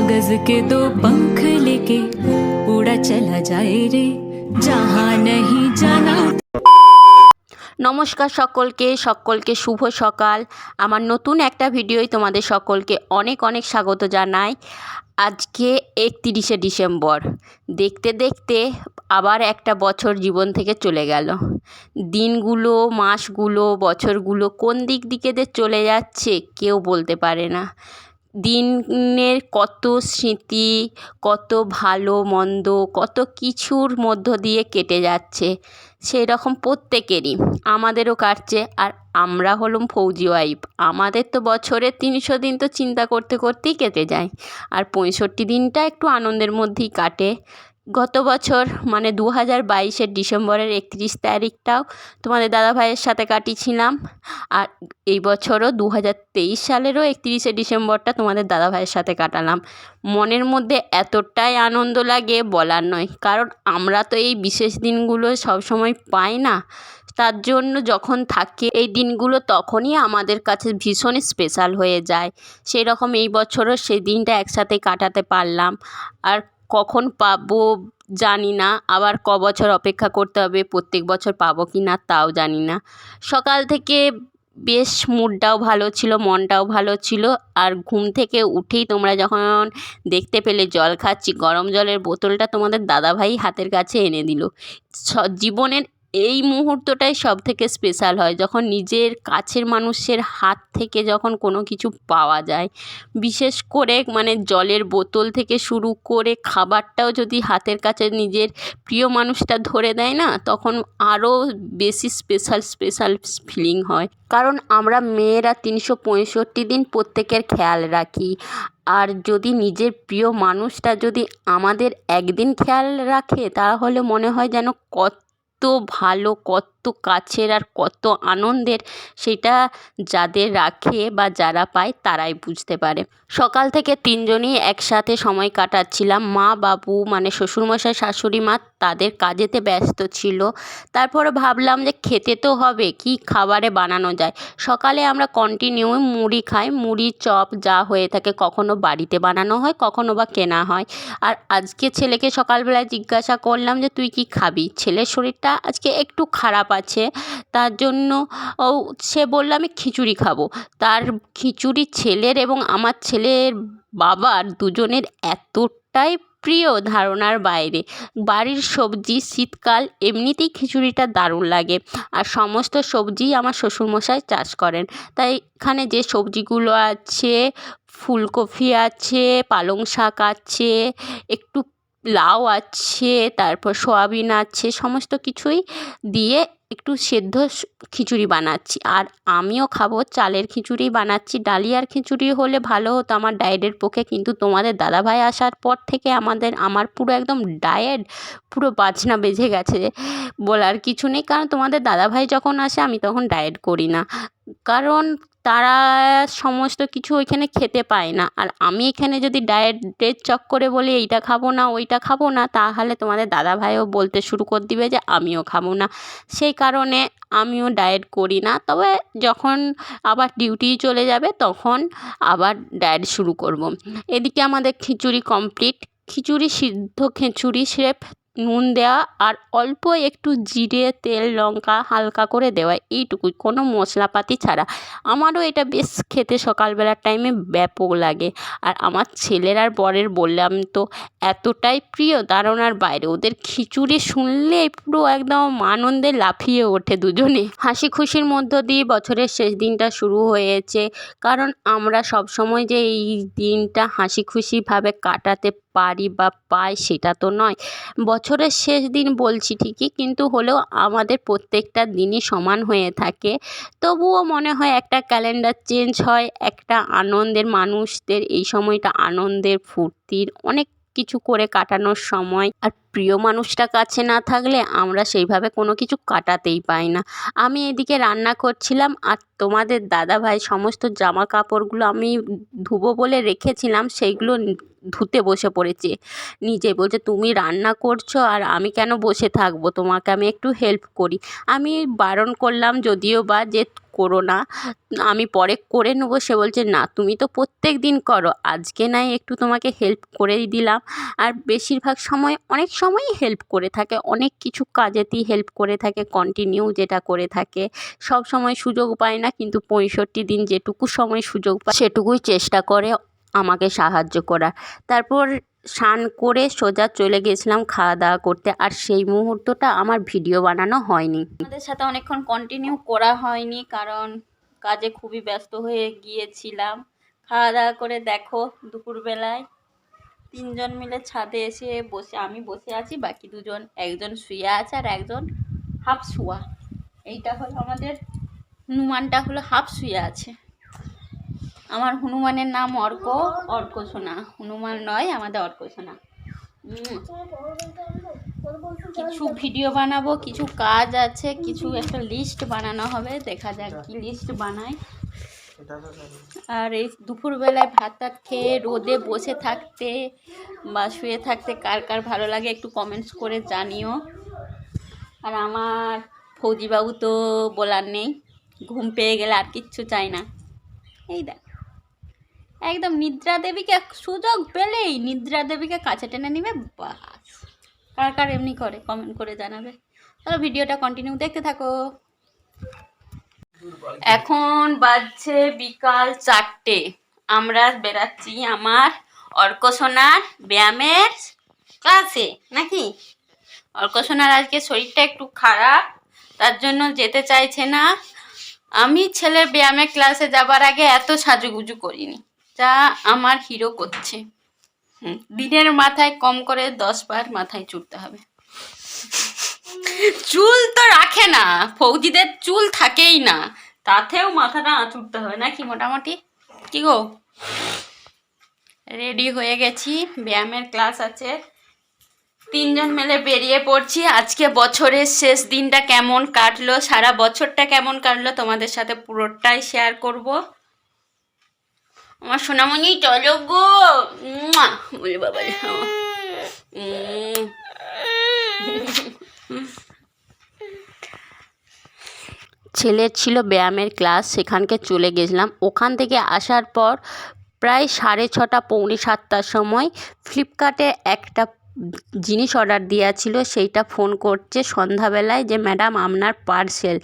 कागज के दो पंख लेके उड़ा चला जाए रे जहाँ नहीं जाना। নমস্কার সকলকে শুভ সকাল। আমার নতুন একটা ভিডিওয় তোমাদের সকলকে অনেক অনেক স্বাগত জানাই। আজকে 31শে ডিসেম্বর। দেখতে দেখতে আবার একটা বছর জীবন থেকে চলে গেল। দিনগুলো, মাসগুলো, বছরগুলো কোন দিকে যে চলে যাচ্ছে কেউ বলতে পারে না। দিনের কত স্মৃতি, কত ভালো মন্দ, কত কিছুর মধ্য দিয়ে কেটে যাচ্ছে, সেই রকম প্রত্যেকেরই আমাদেরও কাটছে। আর আমরা হলাম ফৌজি ওয়াইফ, আমাদের তো বছরে 300 দিন তো চিন্তা করতে করতেই কেটে যায়, আর 65 দিনটা একটু আনন্দের মধ্যেই কাটে। গত বছর মানে 2022-এর ডিসেম্বরের 31 তারিখটাও তোমাদের দাদাভাইয়ের সাথে কাটিয়েছিলাম, আর এই বছরও 2023 সালেরও 31শে ডিসেম্বরটা তোমাদের দাদাভাইয়ের সাথে কাটালাম। মনের মধ্যে এতটাই আনন্দ লাগে বলার নয়, কারণ আমরা তো এই বিশেষ দিনগুলো সবসময় পাই না। তার জন্য যখন থাকে এই দিনগুলো তখনই আমাদের কাছে ভীষণ স্পেশাল হয়ে যায়। সেই রকম এই বছরও সেই দিনটা একসাথে কাটাতে পারলাম। আর কখন পাবো জানি না, আবার বছর অপেক্ষা করতে হবে, প্রত্যেক বছর পাবো কি না তাও জানি না। সকাল থেকে বেশ মুডটাও ভালো ছিল, মনটাও ভালো ছিল। আর ঘুম থেকে উঠেই তোমরা যখন দেখতে পেলে জল খাচ্ছি, গরম জলের বোতলটা তোমাদের দাদাভাই হাতের কাছে এনে দিল। জীবনের এই মুহূর্তটাই সব থেকে স্পেশাল হয়, যখন নিজের কাছের মানুষের হাত থেকে যখন কোনো কিছু পাওয়া যায়। বিশেষ করে মানে জলের বোতল থেকে শুরু করে খাবারটাও যদি হাতের কাছে নিজের প্রিয় মানুষটা ধরে দেয় না, তখন আরও বেশি স্পেশাল ফিলিং হয়। কারণ আমরা মেয়েরা 365 দিন প্রত্যেকের খেয়াল রাখি, আর যদি নিজের প্রিয় মানুষটা যদি আমাদের একদিন খেয়াল রাখে, তাহলে মনে হয় যেন কত ভালো, কত কাছের আর কত আনন্দের। সেটা যাদের রাখে বা যারা পায় তারাই বুঝতে পারে। সকাল থেকে তিনজনই একসাথে সময় কাটাচ্ছিলাম। মা, বাবু মানে শ্বশুরমশাই, শাশুড়ি মা তাদের কাজেতে ব্যস্ত ছিল। তারপরে ভাবলাম যে খেতে তো হবে, কি খাবারে বানানো যায়। সকালে আমরা কন্টিনিউ মুড়ি খাই, মুড়ি চপ যা হয়ে থাকে, কখনো বাড়িতে বানানো হয়, কখনো বা কেনা হয়। আর আজকে ছেলেকে সকালবেলায় জিজ্ঞাসা করলাম যে তুই কি খাবি। ছেলের শরীরটা আজকে একটু খারাপ আছে, তার জন্য সে বলল আমি খিচুড়ি খাবো। তার খিচুড়ি ছেলের এবং আমার ছেলের বাবার দুজনের এতটাই প্রিয়, ধারণার বাইরে। বাড়ির সবজি, শীতকাল এমনিতেই খিচুড়িটা দারুণ লাগে। আর সমস্ত সবজিই আমার শ্বশুরমশাই চাষ করেন, তাই এখানে যে সবজিগুলো আছে, ফুলকপি আছে, পালং শাক আছে, একটু লাউ আছে, তারপর সয়াবিন আছে, সমস্ত কিছুই দিয়ে একটু সেদ্ধ খিচুড়ি বানাচ্ছি। আর আমিও খাবো, চালের খিচুড়ি বানাচ্ছি। ডালিয়ার খিচুড়ি হলে ভালো হতো আমার ডায়েটের পক্ষে, কিন্তু তোমাদের দাদাভাই আসার পর থেকে আমার পুরো একদম ডায়েট পুরো বাজনা বেজে গেছে, বলার কিছু নেই। কারণ তোমাদের দাদাভাই যখন আসে আমি তখন ডায়েট করি না, কারণ তারা সমস্ত কিছু ওইখানে খেতে পায় না। আর আমি এখানে যদি ডায়েটের চক্করে বলি এইটা খাবো না, ওইটা খাবো না, তাহলে তোমাদের দাদাভাইও বলতে শুরু করে দিবে যে আমিও খাবো না। সেই কারণে আমিও ডায়েট করি না। তবে যখন আবার ডিউটি চলে যাবে তখন আবার ডায়েট শুরু করব। এদিকে আমাদের খিচুড়ি কমপ্লিট। খিচুড়ি, সিদ্ধ খিচুড়ি, স্রেফ নুন দেওয়া আর অল্প একটু জিরে, তেল, লঙ্কা হালকা করে দেওয়া, এইটুকুই, কোনো মশলাপাতি ছাড়া। আমারও এটা বেশ খেতে সকালবেলার টাইমে ব্যাপক লাগে। আর আমার ছেলের আর বরের বললাম তো এতটাই প্রিয়, ধারণার বাইরে। ওদের খিচুড়ি শুনলেই পুরো একদম আনন্দে লাফিয়ে ওঠে দুজনে। হাসি খুশির মধ্য দিয়ে বছরের শেষ দিনটা শুরু হয়েছে। কারণ আমরা সবসময় যে এই দিনটা হাসি খুশিভাবে কাটাতে পারি বা পাই সেটা তো নয়। বছরের শেষ দিন বলছি ঠিকই, কিন্তু হলেও আমাদের প্রত্যেকটা দিনই সমান হয়ে থাকে। তবুও মনে হয় একটা ক্যালেন্ডার চেঞ্জ হয়, একটা আনন্দের, মানুষদের এই সময়টা আনন্দের, ফুর্তির, অনেক কিছু করে কাটানোর সময়। আর প্রিয় মানুষটা কাছে না থাকলে আমরা সেইভাবে কোনো কিছু কাটাতেই পাই না। আমি এদিকে রান্না করছিলাম, আর তোমাদের দাদাভাই সমস্ত জামা কাপড়গুলো আমি ধুবো বলে রেখেছিলাম, সেইগুলো ধুতে বসে পড়েছে। নিজে বলছে তুমি রান্না করছো আর আমি কেন বসে থাকবো, তোমাকে আমি একটু হেল্প করি। আমি বারণ করলাম যদিও বা যে করো না, আমি পরে করে নেবো। সে বলছে না তুমি তো প্রত্যেক দিন করো, আজকে নাই একটু তোমাকে হেল্প করেই দিলাম। আর বেশিরভাগ সময় অনেক সময়ই হেল্প করে থাকে, অনেক কিছু কাজেতেই হেল্প করে থাকে, কন্টিনিউ যেটা করে থাকে। সব সময় সুযোগ পায় না, কিন্তু 65 দিন যেটুকু সময় সুযোগ পায় সেটুকুই চেষ্টা করে আমাকে সাহায্য করার। তারপর স্নান করে সোজা চলে গেছিলাম খাওয়া দাওয়া করতে, আর সেই মুহূর্তটা আমার ভিডিও বানানো হয়নি। আমাদের সাথে অনেকক্ষণ কন্টিনিউ করা হয়নি, কারণ কাজে খুবই ব্যস্ত হয়ে গিয়েছিলাম। খাওয়া দাওয়া করে দেখো দুপুরবেলায় 3 জন মিলে ছাদে এসে বসে, আমি বসে আছি, বাকি 2 জন, একজন শুয়ে আছে আর একজন হাফ শোয়া। এইটা হলো আমাদের হনুমানটা, হলো হাফ শুয়ে আছে। আমার হনুমানের নাম অর্ক সোনা, হনুমান নয়, আমাদের অর্ক সোনা। কিছু ভিডিও বানাবো, কিছু কাজ আছে, কিছু একটা লিস্ট বানানো হবে, দেখা যাক কি লিস্ট বানাই। আর এই দুপুরবেলায় ভাত টাত খেয়ে রোদে বসে থাকতে বা শুয়ে থাকতে কার কার ভালো লাগে একটু কমেন্টস করে জানিও। আর আমার ফৌজিবাবু তো বলার নেই, ঘুম পেয়ে গেলে আর কিচ্ছু চাই না। এই দেখ একদম নিদ্রা দেবীকে সুযোগ পেলেই নিদ্রা দেবীকে কাছে টেনে নিবে, বাস। কার কার এমনি করে কমেন্ট করে জানাবে। চলো ভিডিওটা কন্টিনিউ দেখতে থাকো। এখন বাজছে বিকাল 4টে, আমরা বেরাচ্ছি আমার অর্ক সোনার ব্যায়ামের ক্লাসে নাকি। অর্ক সোনার আজকে শরীরটা একটু খারাপ, তার জন্য যেতে চাইছে না। আমি ছেলের ব্যায়ামের ক্লাসে যাবার আগে এত সাজুগুজু করিনি, যা আমার হিরো করছে। দিনের মাথায় কম করে 10 বার মাথায় চুড়তে হবে। চুল তো রাখে না, ফৌজিদের চুল থাকেই না, তাতেও মাথাটা আঁচুড়তে হবে নাকি মোটামুটি। কি গো, রেডি হয়ে গেছি, ব্যায়ামের ক্লাস আছে। 3 জন মিলে বেরিয়ে পড়ছি। আজকে বছরের শেষ দিনটা কেমন কাটলো, সারা বছরটা কেমন কাটলো তোমাদের সাথে পুরোটাই শেয়ার করব। আমার সোনামণি চলো গো, বলে বাবা। ছেলের ছিল ব্যায়ামের ক্লাস, সেখানকে চলে গেছিলাম। ওখান থেকে আসার পর প্রায় 6:30 পৌনে 7টার সময় ফ্লিপকার্টে একটা জিনিস অর্ডার দেওয়া ছিল, সেইটা ফোন করছে সন্ধ্যাবেলায় যে ম্যাডাম আপনার পার্সেল।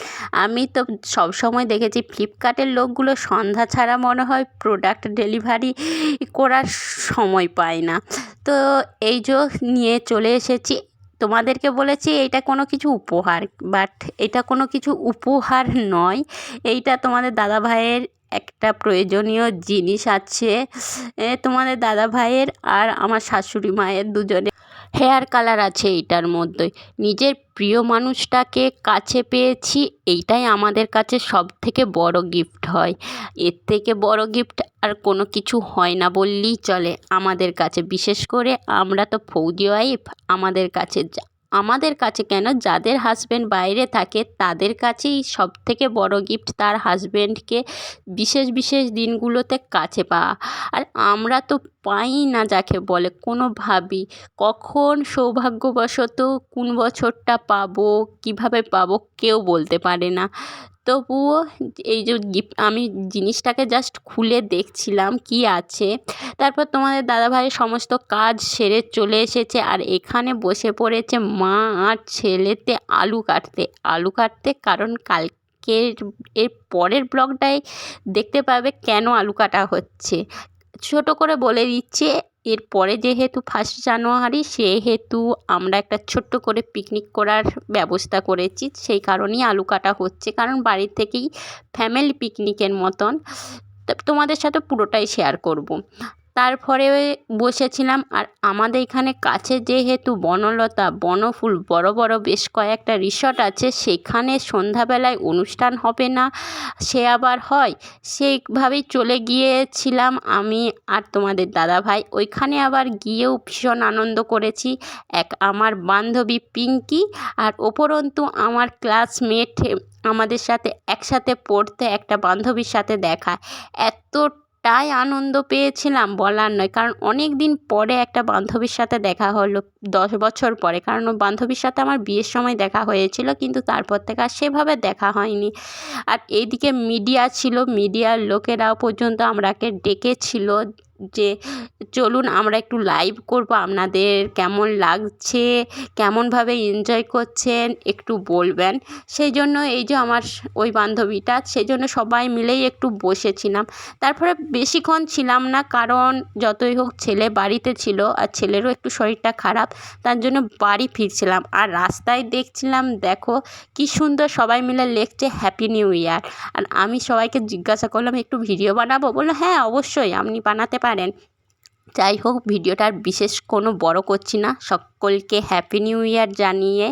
আমি তো সব সময় দেখেছি ফ্লিপকার্টের লোকগুলো সন্ধ্যা ছাড়া মনে হয় প্রোডাক্ট ডেলিভারি করার সময় পায় না। তো এই যে নিয়ে চলে এসেছি, তোমাদেরকে বলেছি এইটা কোনো কিছু উপহার, বাট এটা কোনো কিছু উপহার নয়, এইটা তোমাদের দাদাভাইয়ের একটা প্রয়োজনীয় জিনিস আছে। তোমাদের দাদাভাইয়ের আর আমার শাশুড়ি মায়ের দুজনে হেয়ার কালার আছে এইটার মধ্যে। নিজের প্রিয় মানুষটাকে কাছে পেয়েছি, এইটাই আমাদের কাছে সব থেকে বড় গিফট হয়। এর থেকে বড় গিফট আর কোনো কিছু হয় না বললেই চলে আমাদের কাছে। বিশেষ করে আমরা তো ফৌজি ওয়াইফ, আমাদের কাছে কেন, যাদের হাজব্যান্ড বাইরে থাকে তাদের কাছেই সব থেকে বড় গিফট তার হাজব্যান্ডকে বিশেষ বিশেষ দিনগুলোতে কাছে পাওয়া। আর আমরা তো পাই না যাকে বলে কোনোভাবেই, কখন সৌভাগ্যবশত কোন বছরটা পাবো, কিভাবে পাবো কেউ বলতে পারে না। তবুও এই যে গিফট, আমি জিনিসটাকে জাস্ট খুলে দেখছিলাম কি আছে। তারপর তোমাদের দাদাভাই সমস্ত কাজ সেরে চলে এসেছে, আর এখানে বসে পড়েছে মা আর ছেলেতে আলু কাটতে, কারণ কালকের এর পরের ব্লগটায় দেখতে পাবে কেন আলু কাটা হচ্ছে। ছোট করে বলে দিচ্ছে, এরপরে যেহেতু 1 জানুয়ারি, সেহেতু আমরা একটা ছোট্ট করে পিকনিক করার ব্যবস্থা করেছি, সেই কারণেই আলু কাটা হচ্ছে, কারণ বাড়ি থেকেই ফ্যামিলি পিকনিকের মতন। তোমাদের সাথে পুরোটাই শেয়ার করব। তারপরে বসেছিলাম, আর আমাদের এখানে কাছে যেহেতু বনলতা, বনফুল, বড় বড় বেশ কয়েকটা রিসর্ট আছে, সেখানে সন্ধ্যাবেলায় অনুষ্ঠান হবে না, সে আবার হয়, সেইভাবেই চলে গিয়েছিলাম আমি আর তোমাদের দাদাভাই। ওইখানে আবার গিয়েও ভীষণ আনন্দ করেছি। আমার বান্ধবী পিঙ্কি, আর উপরন্তু আমার ক্লাসমেট, আমাদের সাথে একসাথে পড়তে একটা বান্ধবীর সাথে দেখা। এতটা এতটাই আনন্দ পেয়েছিলাম বলার নয়, কারণ অনেক দিন পরে একটা বান্ধবীর সাথে দেখা হলো, 10 বছর পরে। কারণ ওই বান্ধবীর সাথে আমার বিয়ের সময় দেখা হয়েছিল, কিন্তু তারপর থেকে আর সেভাবে দেখা হয়নি। আর এইদিকে মিডিয়া ছিল, মিডিয়ার লোকেরাও পর্যন্ত আমাকে ডেকেছিল যে চলুন আমরা একটু লাইভ করব, আপনাদের কেমন লাগছে, কেমনভাবে এনজয় করছেন একটু বলবেন। সেই জন্য এই যে আমার ওই বান্ধবীটা, সেই জন্য সবাই মিলেই একটু বসেছিলাম। তারপরে বেশিক্ষণ ছিলাম না, কারণ যতই হোক ছেলে বাড়িতে ছিল আর ছেলেরও একটু শরীরটা খারাপ, তার জন্য বাড়ি ফিরছিলাম। আর রাস্তায় দেখছিলাম, দেখো কি সুন্দর সবাই মিলে লিখছে হ্যাপি নিউ ইয়ার। আর আমি সবাইকে জিজ্ঞাসা করলাম একটু ভিডিও বানাবো, বললো হ্যাঁ অবশ্যই আপনি বানাতে পারেন। যাই হোক, ভিডিওটা আর বিশেষ কোনো বড় করছি না, সকলকে হ্যাপি নিউ ইয়ার জানিয়ে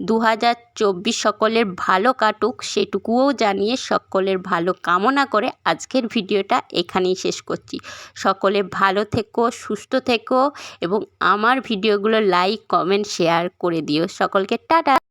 2024 সকলের ভালো কাটুক সেটুকুও জানিয়ে সকলের ভালো কামনা করে আজকের ভিডিওটা এখানেই শেষ করছি। সকলে ভালো থেকো, সুস্থ থেকো এবং আমার ভিডিওগুলো লাইক, কমেন্ট, শেয়ার করে দিও। সকলকে টাটা।